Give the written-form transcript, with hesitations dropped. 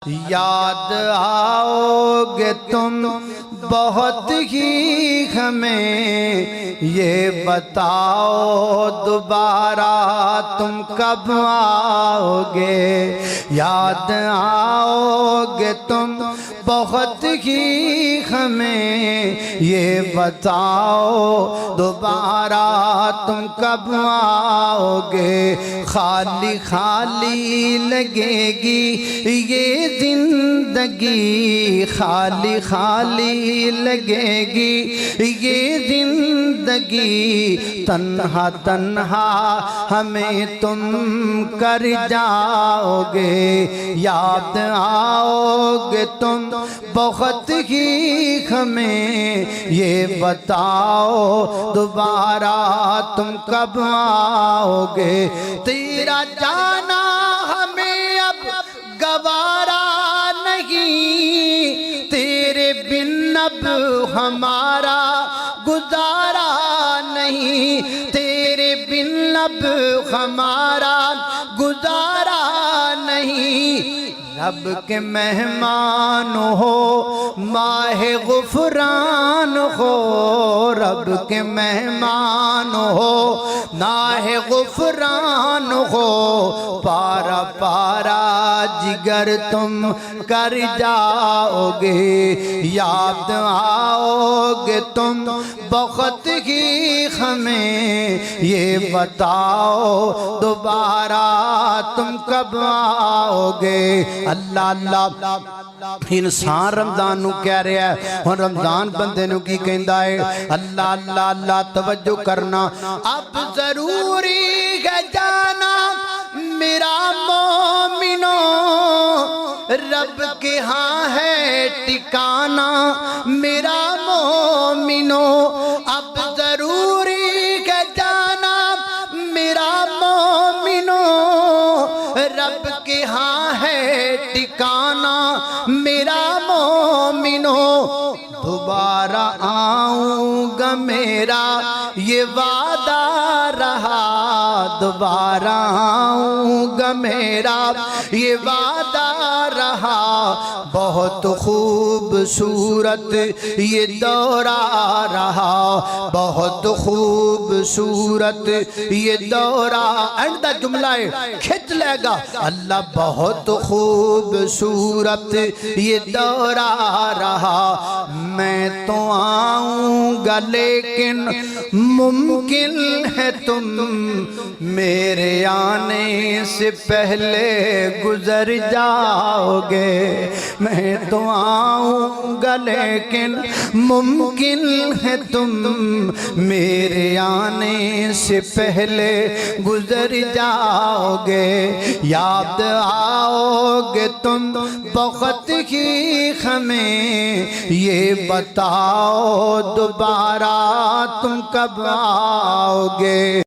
یاد آؤ گے تم بہت ہی ہمیں، یہ بتاؤ دوبارہ تم کب آؤ گے۔ یاد آؤ گے تم بہت ہی ہمیں، یہ بتاؤ دوبارہ تم کب آؤ گے۔ خالی خالی لگے گی یہ زندگی، خالی خالی لگے گی یہ زندگی، تنہا تنہا ہمیں تم کر جاؤ گے۔ یاد آؤ گے تم بہت ہی ہمیں، یہ بتاؤ دوبارہ تم کب آؤ گے۔ تیرا جانا ہمیں اب گوارا نہیں، تیرے بن اب ہمارا گزارا نہیں، تیرے بن اب ہمارا گزارا نہیں۔ رب کے مہمان ہو ماہ غفران ہو، رب کے مہمان ہو ماہ غفران ہو، پارا پارا جگر تم کر جاؤ گے۔ یاد آؤ گے تم بہت ہی ہمیں، یہ بتاؤ دوبارہ تم کب آؤ گے۔ اللہ اللہ انسان رمضان نو کہہ رہا ہے، اور رمضان بندے نو کی کہندا ہے؟ اللہ اللہ اللہ توجہ کرنا۔ اب ضروری ہے جانا میرا مومنو، رب کے ہاں ہے ٹھکانہ میرا مومنو۔ اب ضروری ہے جانا میرا مومنو، رب کے ہاں ہے ٹھکانہ میرا مومنو۔ دوبارہ آؤں گا میرا یہ وعدہ رہا، دوبارہ آؤں گا میرا یہ وعدہ رہا۔ بہت خوبصورت یہ دورہ رہا، بہت خوبصورت یہ دورہ۔ اینڈ دا جملہ ہے کھچ لے گا اللہ، بہت خوبصورت یہ دورہ رہا۔ میں تو آؤں گا لیکن ممکن ہے تم میرے آنے سے پہلے گزر جاؤ گے۔ میں تو آؤں گا لیکن ممکن ہے تم میرے آنے سے پہلے گزر جاؤ گے۔ یاد آؤ گے تم بہت ہی ہمیں، یہ بتاؤ دوبارہ تم کب آؤ گے۔